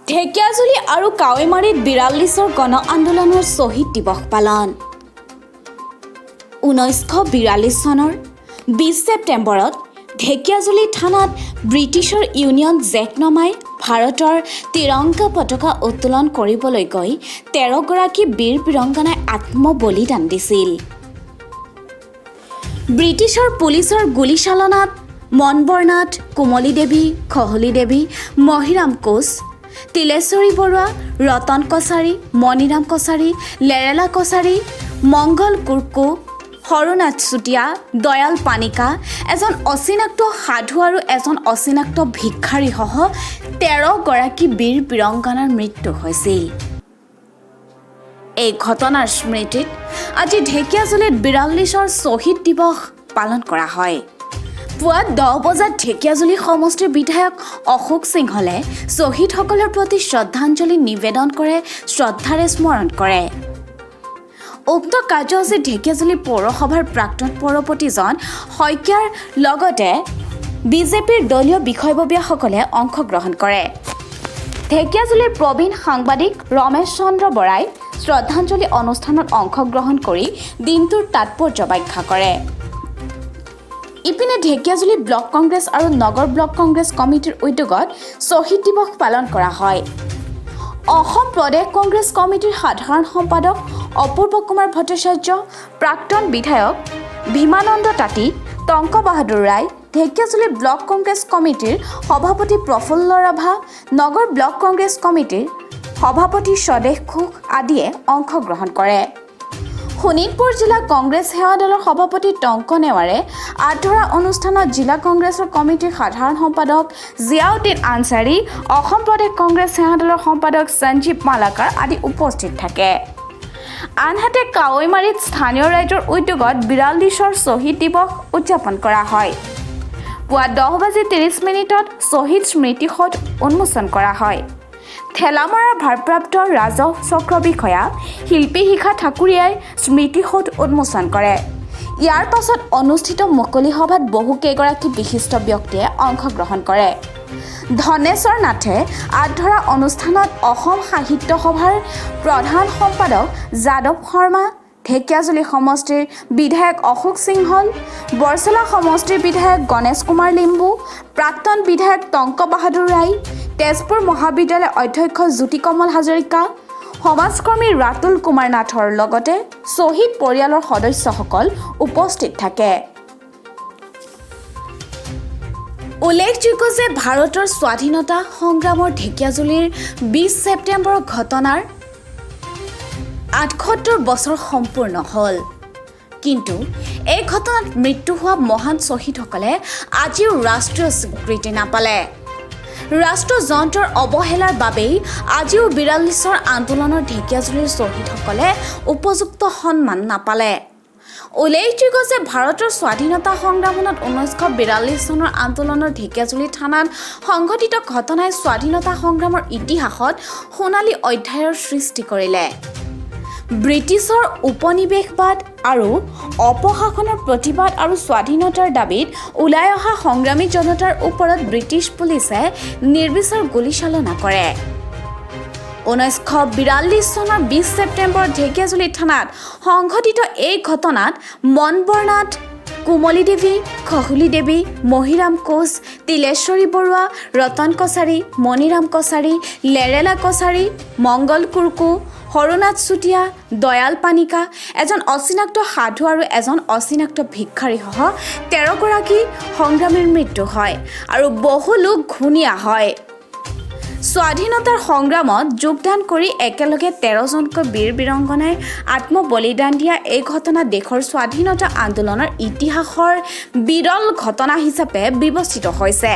ঢেকিয়াজুলি আৰু কাৱৈমাৰীত ৪২ৰ গণ আন্দোলনৰ শ্বহীদ দিৱস পালন। 1942 চনৰ 20 ছেপ্টেম্বৰত ঢেকিয়াজুলি থানাত ব্ৰিটিছৰ ইউনিয়ন জেক নমাই ভাৰতৰ তিৰংগা পতাকা উত্তোলন কৰিবলৈ গৈ ১৩ গৰাকী বীৰ বীৰংগনাই আত্মবলিদান দিছিল। ব্ৰিটিছৰ পুলিচৰ গুলীচালনাত মনবৰনাথ, কুমলী দেৱী, খহলী দেৱী, মহিৰাম কোচ, তিলেশ্বৰী বৰুৱা, ৰতন কছাৰী, মণিৰাম কছাৰী, লেৰেলা কছাৰী, মংগল কুৰ্কু, হৰনাথ চুতীয়া, দয়াল পানিকা, এজন অচিনাক্ত সাধু আৰু এজন অচিনাক্ত ভিক্ষাৰীসহ ১৩ গৰাকী বীৰ বীৰংগনাৰ মৃত্যু হৈছিল। এই ঘটনাৰ স্মৃতিত আজি ঢেকিয়াজুলিত ৪২ৰ শ্বহীদ দিৱস পালন কৰা হয়। পুৱা 10 বজাত ঢেকিয়াজুলি সমষ্টিৰ বিধায়ক অশোক সিংহলে শ্বহীদসকলৰ প্ৰতি শ্ৰদ্ধাঞ্জলি নিবেদন কৰে, শ্ৰদ্ধাৰে স্মৰণ কৰে। উক্ত কাৰ্যসূচীত ঢেকিয়াজুলি পৌৰসভাৰ প্ৰাক্তন পৌৰপতিজন শইকীয়াৰ লগতে বিজেপিৰ দলীয় বিষয়ববীয়াসকলে অংশগ্ৰহণ কৰে। ঢেকিয়াজুলিৰ প্ৰবীণ সাংবাদিক ৰমেশ চন্দ্ৰ বৰাই শ্ৰদ্ধাঞ্জলি অনুষ্ঠানত অংশগ্ৰহণ কৰি দিনটোৰ তাৎপৰ্য ব্যাখ্যা কৰে। ইপিনে ঢেকিয়াজুলি ব্লক কংগ্ৰেছ আৰু নগৰ ব্লক কংগ্ৰেছ কমিটিৰ উদ্যোগত শ্বহীদ দিৱস পালন কৰা হয়। অসম প্ৰদেশ কংগ্ৰেছ কমিটিৰ সাধাৰণ সম্পাদক অপূৰ্ব কুমাৰ ভট্টাচাৰ্য, প্ৰাক্তন বিধায়ক ভীমানন্দ তাঁতী, টংক বাহাদুৰ ৰায়, ঢেকিয়াজুলি ব্লক কংগ্ৰেছ কমিটিৰ সভাপতি প্ৰফুল্ল ৰাভা, নগৰ ব্লক কংগ্ৰেছ কমিটিৰ সভাপতি স্বদেশ ঘোষ আদিয়ে অংশগ্ৰহণ কৰে। শোণিতপুৰ জিলা কংগ্ৰেছ সেৱা দলৰ সভাপতি টংক নেৱাৰে আঁত ধৰা অনুষ্ঠানত জিলা কংগ্ৰেছৰ কমিটিৰ সাধাৰণ সম্পাদক জিয়াউদ্দিন আনচাৰী, অসম প্ৰদেশ কংগ্ৰেছ সেৱা দলৰ সম্পাদক সঞ্জীৱ মালাকাৰ আদি উপস্থিত থাকে। আনহাতে কাৱৈমাৰীত স্থানীয় ৰাইজৰ উদ্যোগত ৪২ৰ শ্বহীদ দিৱস উদযাপন কৰা হয়। পুৱা 10:30 শ্বহীদ স্মৃতিসৌধ উন্মোচন কৰা হয়। ঠেলামৰাৰ ভাৰপ্ৰাপ্ত ৰাজহ চক্ৰ বিষয়া শিল্পী শিখা ঠাকুৰীয়াই স্মৃতিসৌধ উন্মোচন কৰে। ইয়াৰ পাছত অনুষ্ঠিত মুকলি সভাত বহুকেইগৰাকী বিশিষ্ট ব্যক্তিয়ে অংশগ্ৰহণ কৰে। ধনেশ্বৰ নাথে আঁত ধৰা অনুষ্ঠানত অসম সাহিত্য সভাৰ প্ৰধান সম্পাদক যাদৱ শৰ্মা, ঢেকিয়াজুলি সমষ্টিৰ বিধায়ক অশোক সিংহল, বৰচলা সমষ্টিৰ বিধায়ক গণেশ কুমাৰ লিম্বু, প্ৰাক্তন বিধায়ক টংক বাহাদুৰ ৰায়, তেজপুৰ মহাবিদ্যালয়ৰ অধ্যক্ষ জ্যোতিকমল হাজৰিকা, সমাজকৰ্মী ৰাতুল কুমাৰ নাথৰ লগতে শ্বহীদ পৰিয়ালৰ সদস্যসকল উপস্থিত থাকে। উল্লেখযোগ্য যে ভাৰতৰ স্বাধীনতা সংগ্ৰামৰ ঢেকিয়াজুলিৰ 20 ছেপ্টেম্বৰৰ ঘটনাৰ 78 বছৰ সম্পূৰ্ণ হ'ল। কিন্তু এই ঘটনাত মৃত্যু হোৱা মহান শ্বহীদসকলে আজিও ৰাষ্ট্ৰীয় স্বীকৃতি নাপালে। ৰাষ্ট্ৰযন্ত্ৰৰ অৱহেলাৰ বাবেই আজিও ৪২ৰ আন্দোলনৰ ঢেকিয়াজুলিৰ শ্বহীদসকলে উপযুক্ত সন্মান নাপালে। উল্লেখযোগ্য যে ভাৰতৰ স্বাধীনতা সংগ্ৰামত 1942 চনৰ আন্দোলনৰ ঢেকিয়াজুলি থানাত সংঘটিত ঘটনাই স্বাধীনতা সংগ্ৰামৰ ইতিহাসত সোণালী অধ্যায়ৰ সৃষ্টি কৰিলে। ব্ৰিটিছৰ উপনিৱেশবাদ আৰু অপশাসনৰ প্ৰতিবাদ আৰু স্বাধীনতাৰ দাবীত ওলাই অহা সংগ্ৰামী জনতাৰ ওপৰত ব্ৰিটিছ পুলিচে নিৰ্বিচাৰ গুলীচালনা কৰে। 1942 চনৰ 20 ছেপ্টেম্বৰত ঢেকিয়াজুলি থানাত সংঘটিত এই ঘটনাত মনবৰনাথ, কুমলী দেৱী, খহলী দেৱী, মহিৰাম কোচ, তিলেশ্বৰী বৰুৱা, ৰতন কছাৰী, মণিৰাম কছাৰী, লেৰেলা কছাৰী, মংগল কুৰ্কু, হৰনাথ চুতীয়া, দয়াল পানিকা, এজন অচিনাক্ত সাধু আৰু এজন অচিনাক্ত ভিক্ষাৰীসহ ১৩ গৰাকী সংগ্ৰামীৰ মৃত্যু হয় আৰু বহু লোক ঘূণীয়া হয়। স্বাধীনতাৰ সংগ্ৰামত যোগদান কৰি একেলগে ১৩জনকৈ বীৰ বীৰংগনাই আত্মবলিদান দিয়া এই ঘটনা দেশৰ স্বাধীনতা আন্দোলনৰ ইতিহাসৰ বিৰল ঘটনা হিচাপে বিবেচিত হৈছে।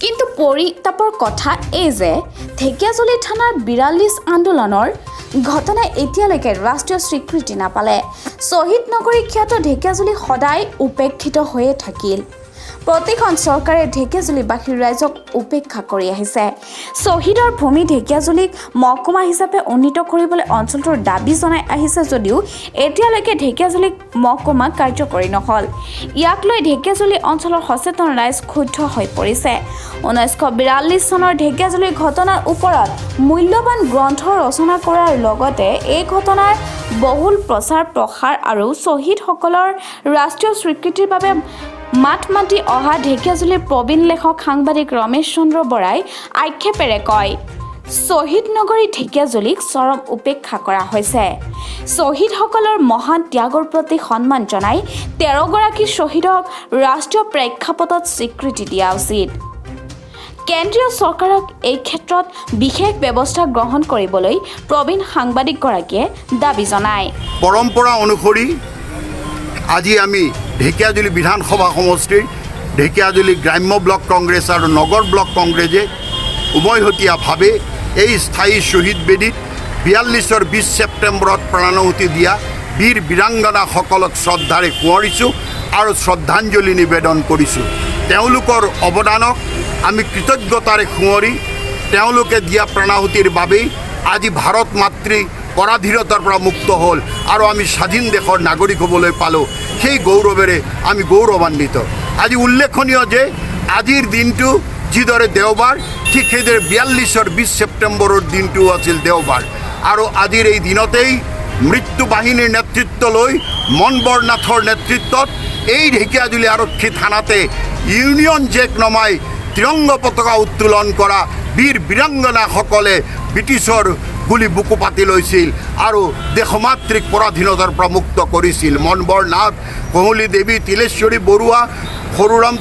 কিন্তু পৰিতাপৰ কথা এই যে ঢেকিয়াজুলি থানাৰ ৪২ আন্দোলনৰ ঘটনাই এতিয়ালৈকে ৰাষ্ট্ৰীয় স্বীকৃতি নাপালে। শ্বহীদ নগৰী খ্যাত ঢেকিয়াজুলি সদায় উপেক্ষিত হৈয়ে থাকিল। প্ৰতিখন চৰকাৰে ঢেকীয়াজুলিবাসীৰ ৰাইজক উপেক্ষা কৰি আহিছে। শ্বহীদৰ ভূমি ঢেকীয়াজুলিক মহকুমা হিচাপে উন্নীত কৰিবলৈ অঞ্চলটোৰ দাবী জনাই আহিছে যদিও এতিয়ালৈকে ঢেকীয়াজুলিক মহকুমা কাৰ্যকৰী নহ'ল। ইয়াক লৈ ঢেকীয়াজুলি অঞ্চলৰ সচেতন ৰাইজ ক্ষুব্ধ হৈ পৰিছে। 1942 চনৰ ঢেকীয়াজুলিৰ ঘটনাৰ ওপৰত মূল্যৱান গ্ৰন্থ ৰচনা কৰাৰ লগতে এই ঘটনাৰ বহুল প্ৰচাৰ প্ৰসাৰ আৰু শ্বহীদসকলৰ ৰাষ্ট্ৰীয় স্বীকৃতিৰ বাবে মাত মাতি অহা ঢেকীয়াজুলিৰ প্ৰবীণ লেখক সাংবাদিক ৰমেশ চন্দ্ৰ বৰাই আক্ষেপেৰে কয়, শ্বহীদ নগৰী ঢেকীয়াজুলিক চৰম উপেক্ষা কৰা হৈছে। শ্বহীদসকলৰ মহান ত্যাগৰ প্ৰতি সন্মান জনাই 13 গৰাকী শ্বহীদক ৰাষ্ট্ৰীয় প্ৰেক্ষাপটত স্বীকৃতি দিয়া উচিত। কেন্দ্ৰীয় চৰকাৰক এই ক্ষেত্ৰত বিশেষ ব্যৱস্থা গ্ৰহণ কৰিবলৈ প্ৰবীণ সাংবাদিকগৰাকীয়ে দাবী জনায়। পৰম্পৰা অনুসৰি আজি আমি ঢেকীয়াজুলি বিধানসভা সমষ্টিৰ ঢেকীয়াজুলি গ্ৰাম্য ব্লক কংগ্ৰেছ আৰু নগৰ ব্লক কংগ্ৰেছে উমৈহতীয়াভাৱে এই স্থায়ী শ্বহীদ বেদীত 42-ৰ 20 ছেপ্টেম্বৰত প্ৰাণাহুতি দিয়া বীৰ বীৰাংগনাসকলক শ্ৰদ্ধাৰে সোঁৱৰিছোঁ আৰু শ্ৰদ্ধাঞ্জলি নিবেদন কৰিছোঁ। তেওঁলোকৰ অৱদানক আমি কৃতজ্ঞতাৰে সোঁৱৰি তেওঁলোকে দিয়া প্ৰাণাহুতিৰ বাবেই আজি ভাৰত মাতৃ পৰাধীনতাৰ পৰা মুক্ত হ'ল আৰু আমি স্বাধীন দেশৰ নাগৰিক হ'বলৈ পালোঁ। সেই গৌৰৱেৰে আমি গৌৰৱান্বিত। আজি উল্লেখনীয় যে আজিৰ দিনটো যিদৰে দেওবাৰ, ঠিক সেইদৰে 42-ৰ 20 ছেপ্টেম্বৰৰ দিনটো আছিল দেওবাৰ। আৰু আজিৰ এই দিনতেই মৃত্যু বাহিনীৰ নেতৃত্ব লৈ মনবৰ নাথৰ নেতৃত্বত এই ঢেকীয়াজুলি আৰক্ষী থানাতে ইউনিয়ন জেক নমাই ত্ৰিৰংগ পতাকা উত্তোলন কৰা বীৰ বীৰাংগনাসকলে ব্ৰিটিছৰ গুলি বুকু পাতি লৈছিল আৰু দেশমাতৃক পৰাধীনতাৰ পৰা মুক্ত কৰিছিল। মনবৰ নাথ, কহলি দেৱী, তিলেশ্বৰী বৰুৱা, সৰুনাথ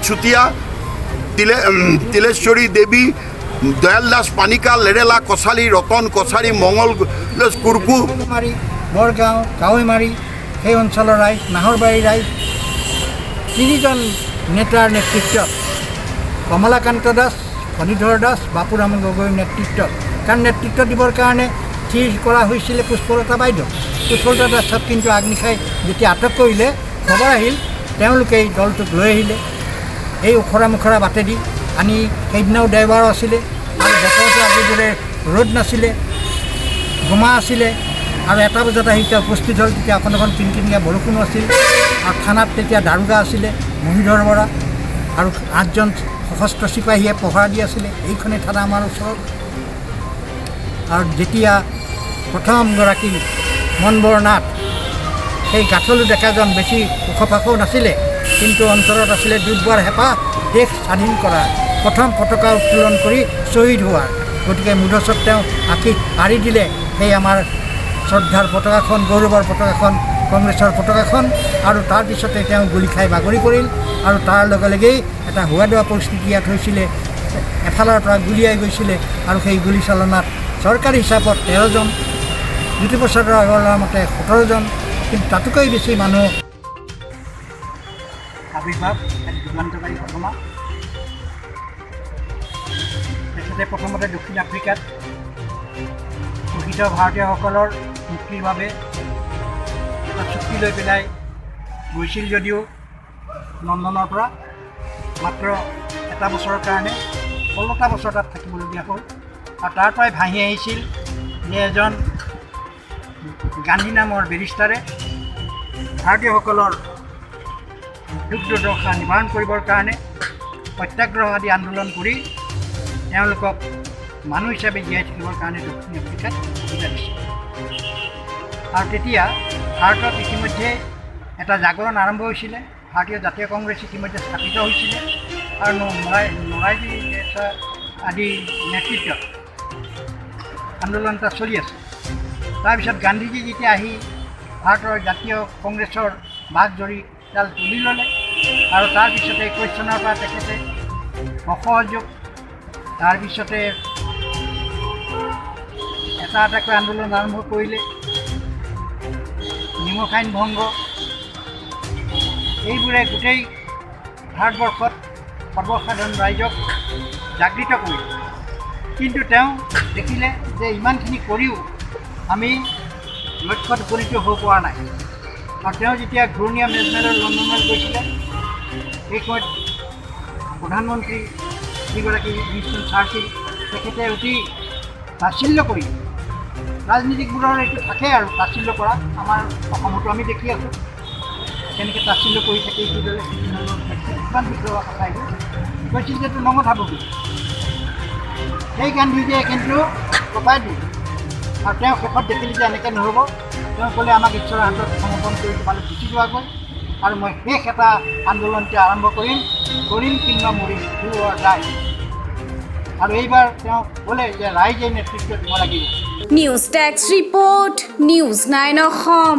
চুতীয়া, তিলেশ্বৰী দেৱী, দয়াল দাস পানিকা, লেৰেলা কছাৰী, ৰতন কছাৰী, মঙল কুৰকু, বৰগাঁও, কাৱৈমাৰী, সেই অঞ্চলৰ ৰাইজ, নাহৰবাৰী ৰাইজ, 3জন নেতাৰ নেতৃত্বত, কমলাকান্ত দাস, ফণীধৰ দাস, বাপুৰাম গগৈৰ নেতৃত্বত, কাৰণ নেতৃত্ব দিবৰ কাৰণে স্থিৰ কৰা হৈছিলে পুষ্পলতা বাইদেউ। পুষ্পলতা দাসক কিন্তু আগনিশাই যেতিয়া আটক কৰিলে, খবৰ আহিল, তেওঁলোকে এই দলটোক লৈ আহিলে এই ওখৰা মুখৰা বাটেদি আনি। সেইদিনাও দেওবাৰ আছিলে আৰু বতৰটো আজিৰ দৰে ৰ'দ নাছিলে, গোমা আছিলে আৰু 1টা বজাত আহি এতিয়া উপস্থিত হ'ল। তেতিয়া অকণ কিনকিনীয়া বৰষুণো আছিল আৰু থানাত তেতিয়া দাৰোগা আছিলে মহিধৰ বৰা আৰু 8জন সশস্ত্ৰ চিপাহীয়ে পহৰা দি আছিলে এইখনেই থানা আমাৰ ওচৰত। আৰু যেতিয়া প্ৰথমগৰাকী মনবৰ নাথ, সেই গাঁথলো ডেকাজন বেছি ওখ পাখো নাছিলে, কিন্তু অন্তৰত আছিলে দুৰ্বাৰ হেঁপাহ দেশ স্বাধীন কৰাৰ, প্ৰথম পতাকা উত্তোলন কৰি শ্বহীদ হোৱাৰ। গতিকে মুধচত তেওঁ আঁৰি দিলে সেই আমাৰ শ্ৰদ্ধাৰ পতাকাখন, গৌৰৱৰ পতাকাখন, কংগ্ৰেছৰ পতাকাখন। আৰু তাৰপিছতে তেওঁ গুলি খাই বাগৰি পৰিল আৰু তাৰ লগে লগেই এটা হোৱা পৰিস্থিতি ইয়াত হৈছিলে। এফালৰ পৰা গুলিয়াই গৈছিলে আৰু সেই গুলীচালনাত চৰকাৰী হিচাপত 13জন, জ্যোতিপ্ৰসাদ আগৰৱালাৰ মতে 17জন, কিন্তু তাতোকৈ বেছি মানুহ আৱিৰ্ভাৱ এক যুগান্তকাৰী ঘটনা। তেখেতে প্ৰথমতে দক্ষিণ আফ্ৰিকাত শোষিত ভাৰতীয়সকলৰ মুক্তিৰ বাবে এটা চুক্তি লৈ পেলাই গৈছিল যদিও লণ্ডনৰ পৰা মাত্ৰ 1 বছৰৰ কাৰণে 16টা বছৰ তাত থাকিবলগীয়া হ'ল। আৰু তাৰ পৰাই ভাহি আহিছিল যে এজন গান্ধী নামৰ বেৰিষ্টাৰে ভাৰতীয়সকলৰ দুখ দুৰ্দশা নিবাৰণ কৰিবৰ কাৰণে সত্যাগ্ৰহ আদি আন্দোলন কৰি তেওঁলোকক মানুহ হিচাপে জীয়াই থাকিবৰ কাৰণে দক্ষিণ আফ্ৰিকাত সুবিধা দিছিল। আৰু তেতিয়া ভাৰতত ইতিমধ্যে এটা জাগৰণ আৰম্ভ হৈছিলে, ভাৰতীয় জাতীয় কংগ্ৰেছ ইতিমধ্যে স্থাপিত হৈছিলে আৰু নৰাইজী আদি নেতৃত্বত আন্দোলন এটা চলি আছে। তাৰপিছত গান্ধীজী যেতিয়া আহি ভাৰতৰ জাতীয় কংগ্ৰেছৰ বাঘ জৰীডাল তুলি ল'লে আৰু তাৰপিছতে 21 চনৰ পৰা তেখেতে অসহযোগ, তাৰপিছতে এটা এটাকৈ আন্দোলন আৰম্ভ কৰিলে, নিমখ আইন ভংগ, এইবোৰে গোটেই ভাৰতবৰ্ষত সৰ্বসাধাৰণ ৰাইজক জাগৃত কৰিলে। কিন্তু তেওঁ দেখিলে যে ইমানখিনি কৰিও আমি লক্ষ্যত উপনীত হ'ব পৰা নাই। আৰু তেওঁ যেতিয়া ঘূৰণীয়া মেজমেলৰ লণ্ডনলৈ গৈছিলে এই সময়ত প্ৰধানমন্ত্ৰী যিগৰাকী উইনষ্টন চাৰ্চিল তেখেতে অতি তাচ্ছিল্য কৰি ৰাজনীতিকবোৰৰ এইটো থাকে আৰু তাচ্ছিল্য কৰা আমাৰ অসমতো আমি দেখি আছোঁ কেনেকৈ তাচ্ছিল্য কৰি থাকে কিদৰে কিমান ভিতৰুৱা কথা এইবোৰ কৈছিল যে নঙত হাবগৈ সেই গান্ধীজীয়ে কিন্তু কপাই দিয়ে আৰু তেওঁ শেষত দেখিলে যে এনেকৈ নহ'ব তেওঁ ক'লে আমাক ঈশ্বৰৰ হাতত সমৰ্পণ কৰি তোমালোক গুচি যোৱাগৈ আৰু মই শেষ এটা আন্দোলন আৰম্ভ কৰিম কিন্তু মৰিম দায় আৰু এইবাৰ তেওঁ ক'লে যে ৰাইজে নেতৃত্ব দিব লাগিব। News desk report news 9 Assam.